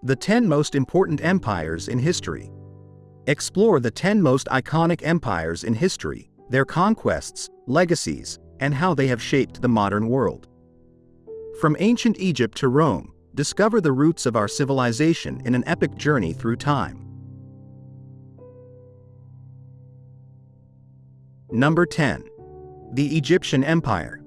The 10 most important empires in history. Explore the 10 most iconic empires in history, their conquests, legacies, and how they have shaped the modern world. From ancient Egypt to Rome, discover the roots of our civilization in an epic journey through time. Number 10. The Egyptian Empire.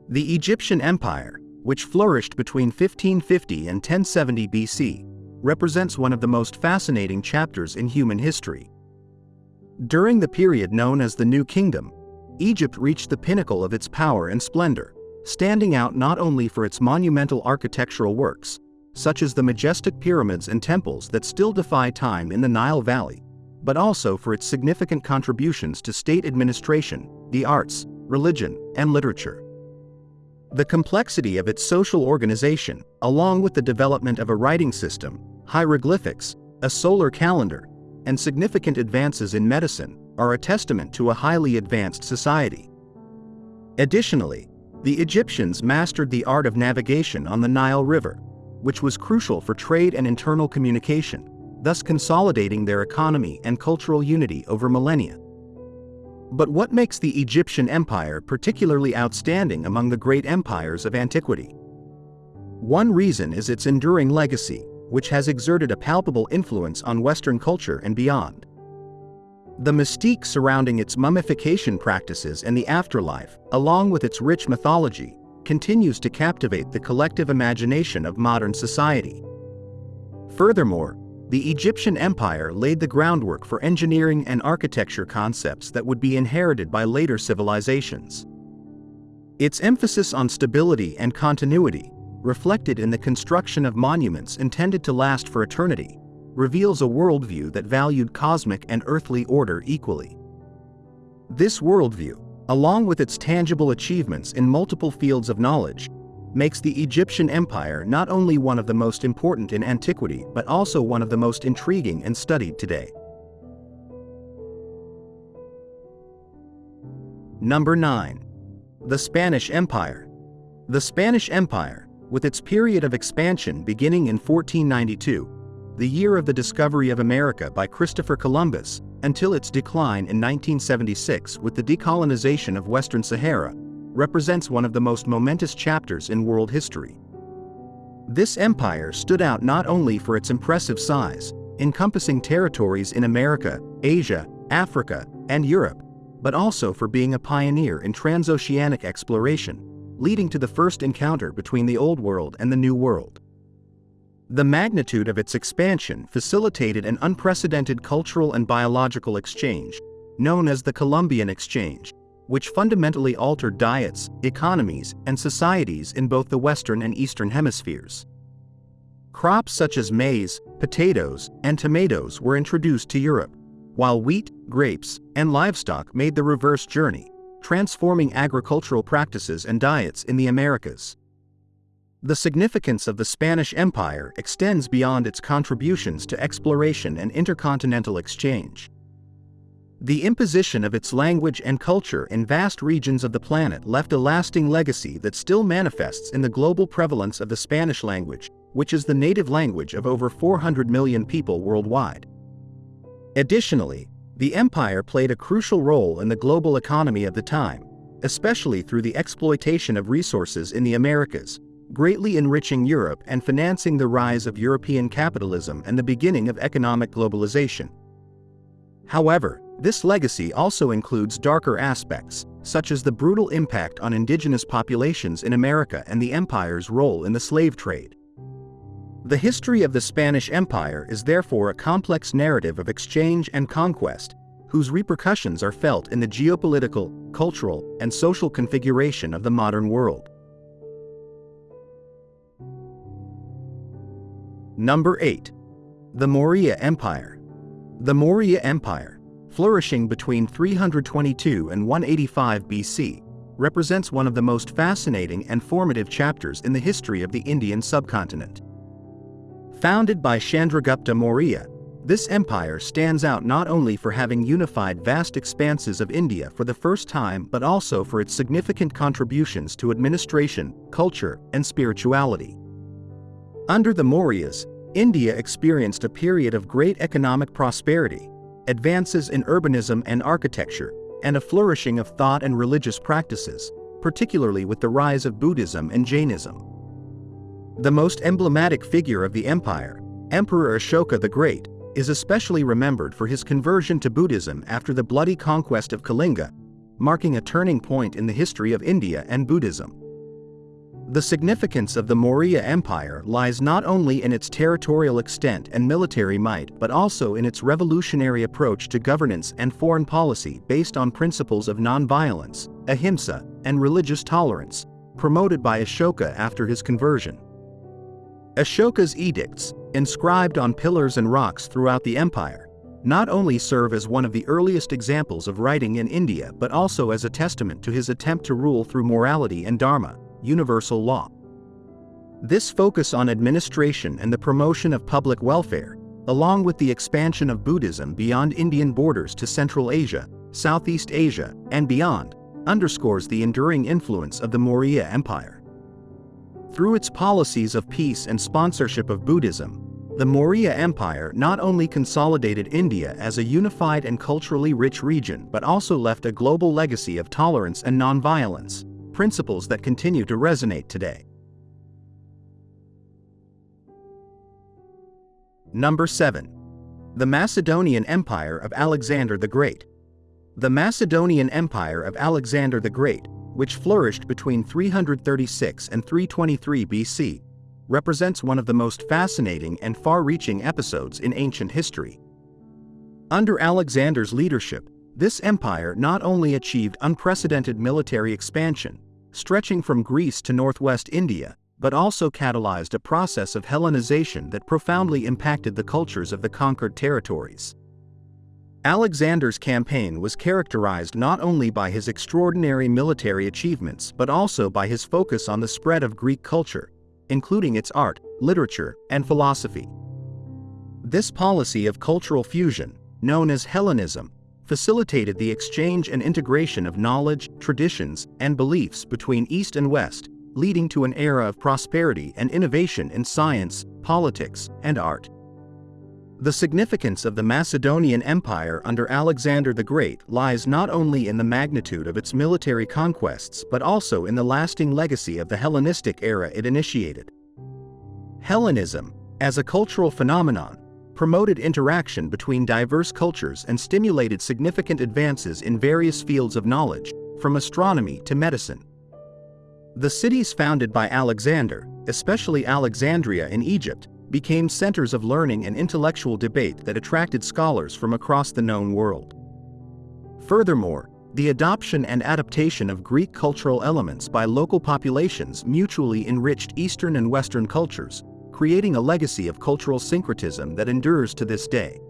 The Egyptian Empire, which flourished between 1550 and 1070 BC, represents one of the most fascinating chapters in human history. During the period known as the New Kingdom, Egypt reached the pinnacle of its power and splendor, standing out not only for its monumental architectural works, such as the majestic pyramids and temples that still defy time in the Nile Valley, but also for its significant contributions to state administration, the arts, religion, and literature. The complexity of its social organization, along with the development of a writing system, hieroglyphics, a solar calendar, and significant advances in medicine, are a testament to a highly advanced society. Additionally, the Egyptians mastered the art of navigation on the Nile River, which was crucial for trade and internal communication, thus consolidating their economy and cultural unity over millennia. But what makes the Egyptian Empire particularly outstanding among the great empires of antiquity? One reason is its enduring legacy, which has exerted a palpable influence on Western culture and beyond. The mystique surrounding its mummification practices and the afterlife, along with its rich mythology, continues to captivate the collective imagination of modern society. Furthermore, the Egyptian Empire laid the groundwork for engineering and architecture concepts that would be inherited by later civilizations. Its emphasis on stability and continuity, reflected in the construction of monuments intended to last for eternity, reveals a worldview that valued cosmic and earthly order equally. This worldview, along with its tangible achievements in multiple fields of knowledge, makes the Egyptian Empire not only one of the most important in antiquity but also one of the most intriguing and studied today. Number 9. The Spanish Empire. The Spanish Empire, with its period of expansion beginning in 1492, the year of the discovery of America by Christopher Columbus, until its decline in 1976 with the decolonization of Western Sahara, represents one of the most momentous chapters in world history. This empire stood out not only for its impressive size, encompassing territories in America, Asia, Africa, and Europe, but also for being a pioneer in transoceanic exploration, leading to the first encounter between the Old World and the New World. The magnitude of its expansion facilitated an unprecedented cultural and biological exchange, known as the Columbian Exchange, which fundamentally altered diets, economies, and societies in both the Western and Eastern hemispheres. Crops such as maize, potatoes, and tomatoes were introduced to Europe, while wheat, grapes, and livestock made the reverse journey, transforming agricultural practices and diets in the Americas. The significance of the Spanish Empire extends beyond its contributions to exploration and intercontinental exchange. The imposition of its language and culture in vast regions of the planet left a lasting legacy that still manifests in the global prevalence of the Spanish language, which is the native language of over 400 million people worldwide. Additionally, the empire played a crucial role in the global economy of the time, especially through the exploitation of resources in the Americas, greatly enriching Europe and financing the rise of European capitalism and the beginning of economic globalization. However, this legacy also includes darker aspects, such as the brutal impact on indigenous populations in America and the empire's role in the slave trade. The history of the Spanish Empire is therefore a complex narrative of exchange and conquest, whose repercussions are felt in the geopolitical, cultural, and social configuration of the modern world. Number 8. The Maurya Empire. The Maurya Empire, flourishing between 322 and 185 BC, represents one of the most fascinating and formative chapters in the history of the Indian subcontinent. Founded by Chandragupta Maurya, this empire stands out not only for having unified vast expanses of India for the first time but also for its significant contributions to administration, culture, and spirituality. Under the Mauryas, India experienced a period of great economic prosperity, advances in urbanism and architecture, and a flourishing of thought and religious practices, particularly with the rise of Buddhism and Jainism. The most emblematic figure of the empire, Emperor Ashoka the Great, is especially remembered for his conversion to Buddhism after the bloody conquest of Kalinga, marking a turning point in the history of India and Buddhism. The significance of the Maurya Empire lies not only in its territorial extent and military might but also in its revolutionary approach to governance and foreign policy based on principles of non-violence, ahimsa, and religious tolerance, promoted by Ashoka after his conversion. Ashoka's edicts, inscribed on pillars and rocks throughout the empire, not only serve as one of the earliest examples of writing in India but also as a testament to his attempt to rule through morality and dharma, universal law. This focus on administration and the promotion of public welfare, along with the expansion of Buddhism beyond Indian borders to Central Asia, Southeast Asia, and beyond, underscores the enduring influence of the Maurya Empire. Through its policies of peace and sponsorship of Buddhism, the Maurya Empire not only consolidated India as a unified and culturally rich region but also left a global legacy of tolerance and nonviolence, principles that continue to resonate today. Number 7. The Macedonian Empire of Alexander the Great. The Macedonian Empire of Alexander the Great, which flourished between 336 and 323 BC, represents one of the most fascinating and far-reaching episodes in ancient history. Under Alexander's leadership, this empire not only achieved unprecedented military expansion, stretching from Greece to northwest India, but also catalyzed a process of Hellenization that profoundly impacted the cultures of the conquered territories. Alexander's campaign was characterized not only by his extraordinary military achievements but also by his focus on the spread of Greek culture, including its art, literature, and philosophy. This policy of cultural fusion, known as Hellenism, facilitated the exchange and integration of knowledge, traditions, and beliefs between East and West, leading to an era of prosperity and innovation in science, politics, and art. The significance of the Macedonian Empire under Alexander the Great lies not only in the magnitude of its military conquests but also in the lasting legacy of the Hellenistic era it initiated. Hellenism, as a cultural phenomenon, promoted interaction between diverse cultures and stimulated significant advances in various fields of knowledge, from astronomy to medicine. The cities founded by Alexander, especially Alexandria in Egypt, became centers of learning and intellectual debate that attracted scholars from across the known world. Furthermore, the adoption and adaptation of Greek cultural elements by local populations mutually enriched Eastern and Western cultures, creating a legacy of cultural syncretism that endures to this day.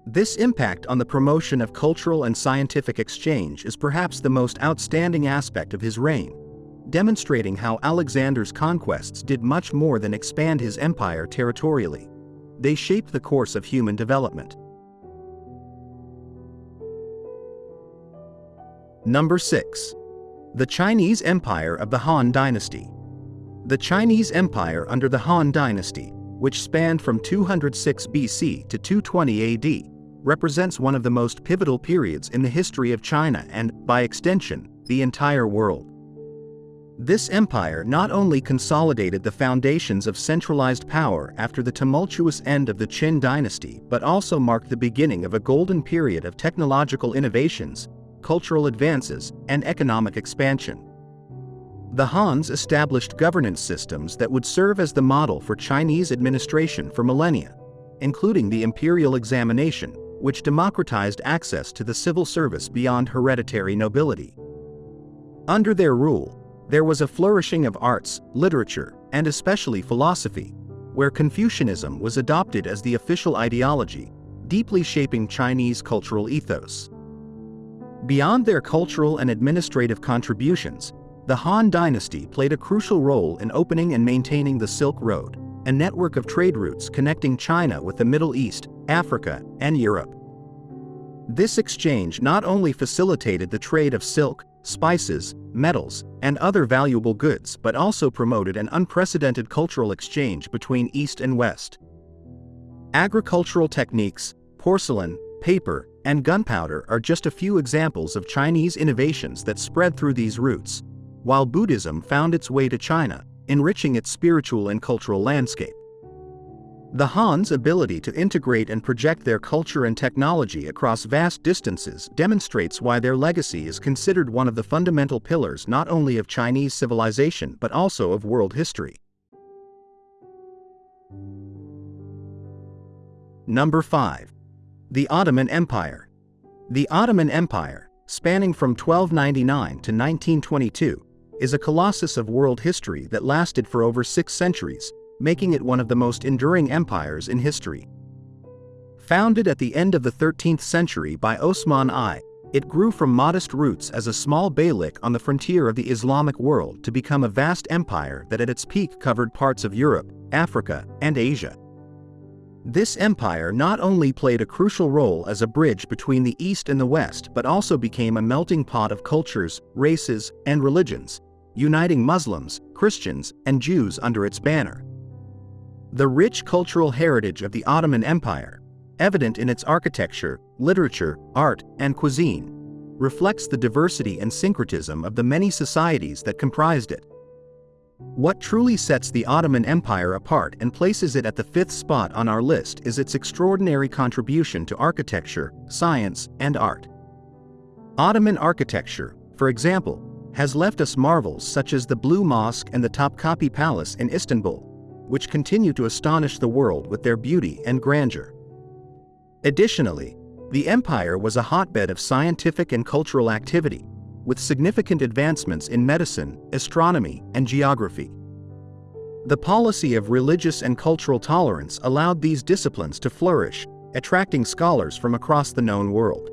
This impact on the promotion of cultural and scientific exchange is perhaps the most outstanding aspect of his reign, demonstrating how Alexander's conquests did much more than expand his empire territorially. They shaped the course of human development. Number 6. The Chinese Empire of the Han Dynasty. The Chinese Empire under the Han Dynasty, which spanned from 206 BC to 220 AD, represents one of the most pivotal periods in the history of China and, by extension, the entire world. This empire not only consolidated the foundations of centralized power after the tumultuous end of the Qin dynasty but also marked the beginning of a golden period of technological innovations, cultural advances, and economic expansion. The Hans established governance systems that would serve as the model for Chinese administration for millennia, including the imperial examination, which democratized access to the civil service beyond hereditary nobility. Under their rule, there was a flourishing of arts, literature, and especially philosophy, where Confucianism was adopted as the official ideology, deeply shaping Chinese cultural ethos. Beyond their cultural and administrative contributions, the Han Dynasty played a crucial role in opening and maintaining the Silk Road, a network of trade routes connecting China with the Middle East, Africa, and Europe. This exchange not only facilitated the trade of silk, spices, metals, and other valuable goods but also promoted an unprecedented cultural exchange between East and West. Agricultural techniques, porcelain, paper, and gunpowder are just a few examples of Chinese innovations that spread through these routes, while Buddhism found its way to China, enriching its spiritual and cultural landscape. The Han's ability to integrate and project their culture and technology across vast distances demonstrates why their legacy is considered one of the fundamental pillars not only of Chinese civilization but also of world history. Number 5. The Ottoman Empire. The Ottoman Empire, spanning from 1299 to 1922, is a colossus of world history that lasted for over 6 centuries, making it one of the most enduring empires in history. Founded at the end of the 13th century by Osman I, it grew from modest roots as a small beylik on the frontier of the Islamic world to become a vast empire that at its peak covered parts of Europe, Africa, and Asia. This empire not only played a crucial role as a bridge between the East and the West but also became a melting pot of cultures, races, and religions, uniting Muslims, Christians, and Jews under its banner. The rich cultural heritage of the Ottoman Empire, evident in its architecture, literature, art, and cuisine, reflects the diversity and syncretism of the many societies that comprised it. What truly sets the Ottoman Empire apart and places it at the 5th spot on our list is its extraordinary contribution to architecture, science, and art. Ottoman architecture, for example, has left us marvels such as the Blue Mosque and the Topkapi Palace in Istanbul, which continue to astonish the world with their beauty and grandeur. Additionally, the empire was a hotbed of scientific and cultural activity, with significant advancements in medicine, astronomy, and geography. The policy of religious and cultural tolerance allowed these disciplines to flourish, attracting scholars from across the known world.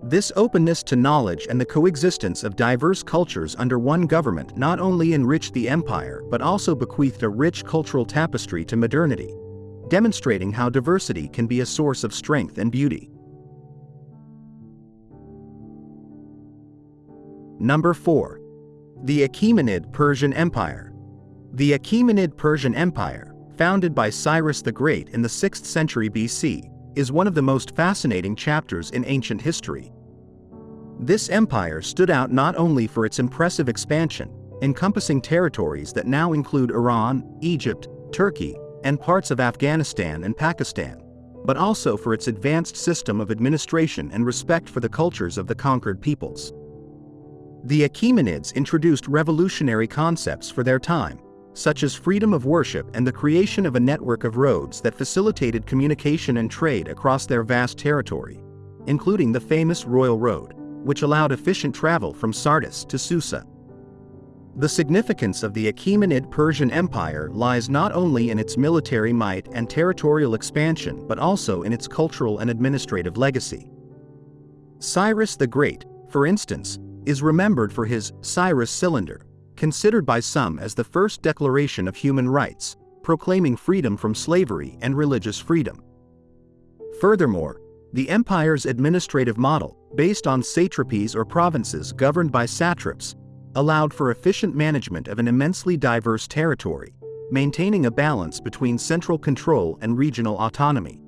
This openness to knowledge and the coexistence of diverse cultures under one government not only enriched the empire but also bequeathed a rich cultural tapestry to modernity, demonstrating how diversity can be a source of strength and beauty. Number 4. The Achaemenid Persian Empire. The Achaemenid Persian Empire, founded by Cyrus the Great in the 6th century BC, is one of the most fascinating chapters in ancient history. This empire stood out not only for its impressive expansion, encompassing territories that now include Iran, Egypt, Turkey, and parts of Afghanistan and Pakistan, but also for its advanced system of administration and respect for the cultures of the conquered peoples. The Achaemenids introduced revolutionary concepts for their time, such as freedom of worship and the creation of a network of roads that facilitated communication and trade across their vast territory, including the famous Royal Road, which allowed efficient travel from Sardis to Susa. The significance of the Achaemenid Persian Empire lies not only in its military might and territorial expansion but also in its cultural and administrative legacy. Cyrus the Great, for instance, is remembered for his Cyrus Cylinder, considered by some as the first declaration of human rights, proclaiming freedom from slavery and religious freedom. Furthermore, the empire's administrative model, based on satrapies or provinces governed by satraps, allowed for efficient management of an immensely diverse territory, maintaining a balance between central control and regional autonomy.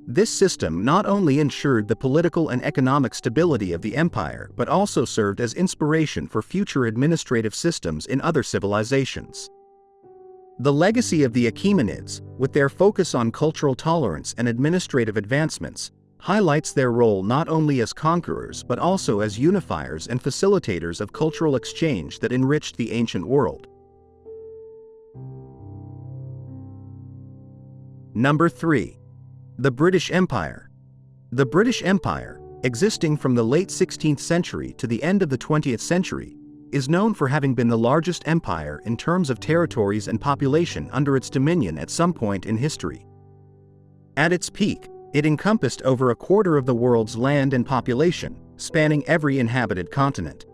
This system not only ensured the political and economic stability of the empire but also served as inspiration for future administrative systems in other civilizations. The legacy of the Achaemenids, with their focus on cultural tolerance and administrative advancements, highlights their role not only as conquerors but also as unifiers and facilitators of cultural exchange that enriched the ancient world. Number 3. The British Empire. The British Empire, existing from the late 16th century to the end of the 20th century, is known for having been the largest empire in terms of territories and population under its dominion at some point in history. At its peak, it encompassed over a quarter of the world's land and population, spanning every inhabited continent.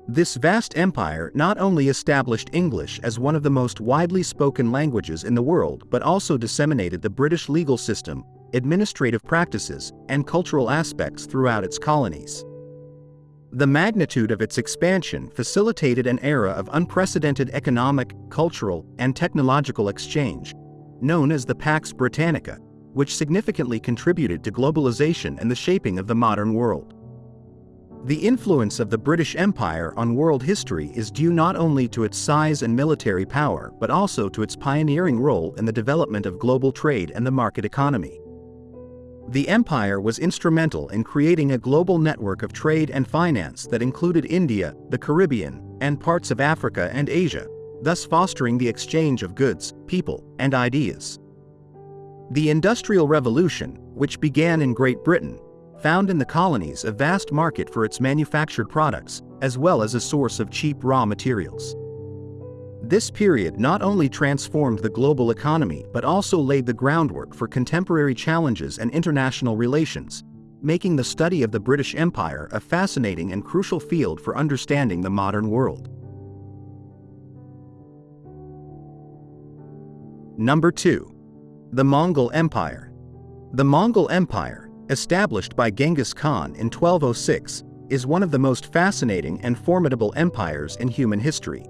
This vast empire not only established English as one of the most widely spoken languages in the world but also disseminated the British legal system, administrative practices, and cultural aspects throughout its colonies. The magnitude of its expansion facilitated an era of unprecedented economic, cultural, and technological exchange, known as the Pax Britannica, which significantly contributed to globalization and the shaping of the modern world. The influence of the British Empire on world history is due not only to its size and military power but also to its pioneering role in the development of global trade and the market economy. The empire was instrumental in creating a global network of trade and finance that included India, the Caribbean, and parts of Africa and Asia, thus fostering the exchange of goods, people, and ideas. The Industrial Revolution, which began in Great Britain, found in the colonies a vast market for its manufactured products, as well as a source of cheap raw materials. This period not only transformed the global economy but also laid the groundwork for contemporary challenges and international relations, making the study of the British Empire a fascinating and crucial field for understanding the modern world. Number 2. The Mongol Empire. The Mongol Empire, established by Genghis Khan in 1206, is one of the most fascinating and formidable empires in human history.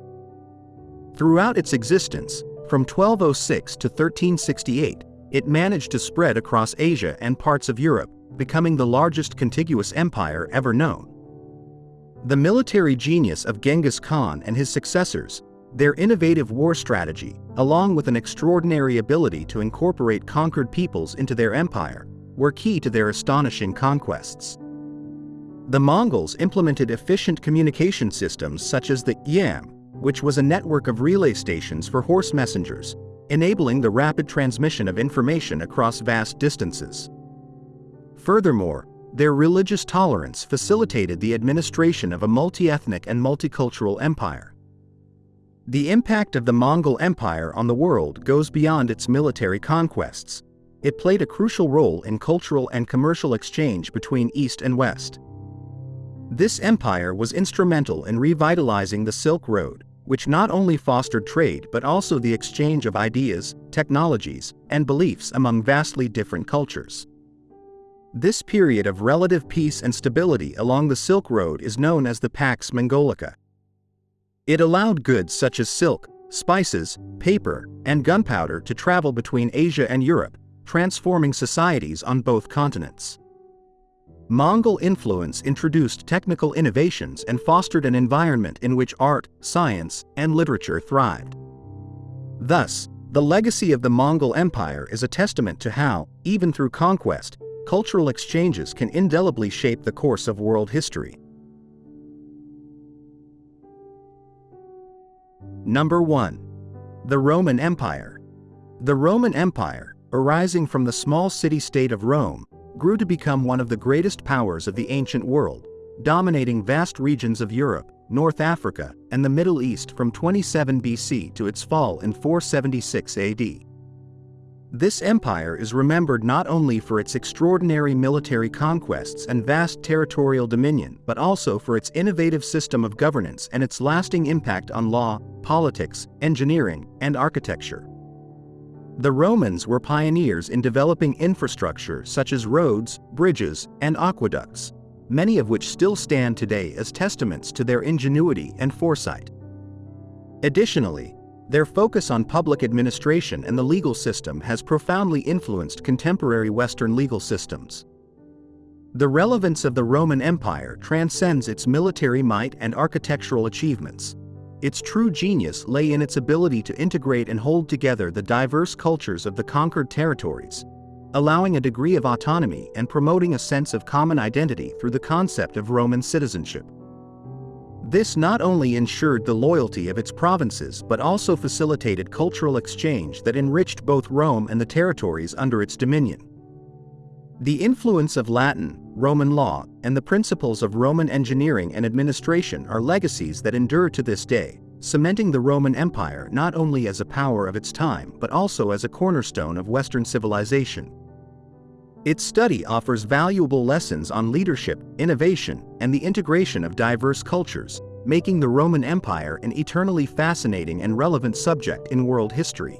Throughout its existence, from 1206 to 1368, it managed to spread across Asia and parts of Europe, becoming the largest contiguous empire ever known. The military genius of Genghis Khan and his successors, their innovative war strategy, along with an extraordinary ability to incorporate conquered peoples into their empire, were key to their astonishing conquests. The Mongols implemented efficient communication systems such as the Yam, which was a network of relay stations for horse messengers, enabling the rapid transmission of information across vast distances. Furthermore, their religious tolerance facilitated the administration of a multi-ethnic and multicultural empire. The impact of the Mongol Empire on the world goes beyond its military conquests. It played a crucial role in cultural and commercial exchange between East and West. This empire was instrumental in revitalizing the Silk Road, which not only fostered trade but also the exchange of ideas, technologies, and beliefs among vastly different cultures. This period of relative peace and stability along the Silk Road is known as the Pax Mongolica. It allowed goods such as silk, spices, paper, and gunpowder to travel between Asia and Europe, transforming societies on both continents. Mongol influence introduced technical innovations and fostered an environment in which art, science, and literature thrived. Thus, the legacy of the Mongol Empire is a testament to how, even through conquest, cultural exchanges can indelibly shape the course of world history. Number 1. The Roman Empire. The Roman Empire, arising from the small city-state of Rome, grew to become one of the greatest powers of the ancient world, dominating vast regions of Europe, North Africa, and the Middle East from 27 BC to its fall in 476 AD. This empire is remembered not only for its extraordinary military conquests and vast territorial dominion but also for its innovative system of governance and its lasting impact on law, politics, engineering, and architecture. The Romans were pioneers in developing infrastructure such as roads, bridges, and aqueducts, many of which still stand today as testaments to their ingenuity and foresight. Additionally, their focus on public administration and the legal system has profoundly influenced contemporary Western legal systems. The relevance of the Roman Empire transcends its military might and architectural achievements. Its true genius lay in its ability to integrate and hold together the diverse cultures of the conquered territories, allowing a degree of autonomy and promoting a sense of common identity through the concept of Roman citizenship. This not only ensured the loyalty of its provinces but also facilitated cultural exchange that enriched both Rome and the territories under its dominion. The influence of Latin, Roman law, and the principles of Roman engineering and administration are legacies that endure to this day, cementing the Roman Empire not only as a power of its time but also as a cornerstone of Western civilization. Its study offers valuable lessons on leadership, innovation, and the integration of diverse cultures, making the Roman Empire an eternally fascinating and relevant subject in world history.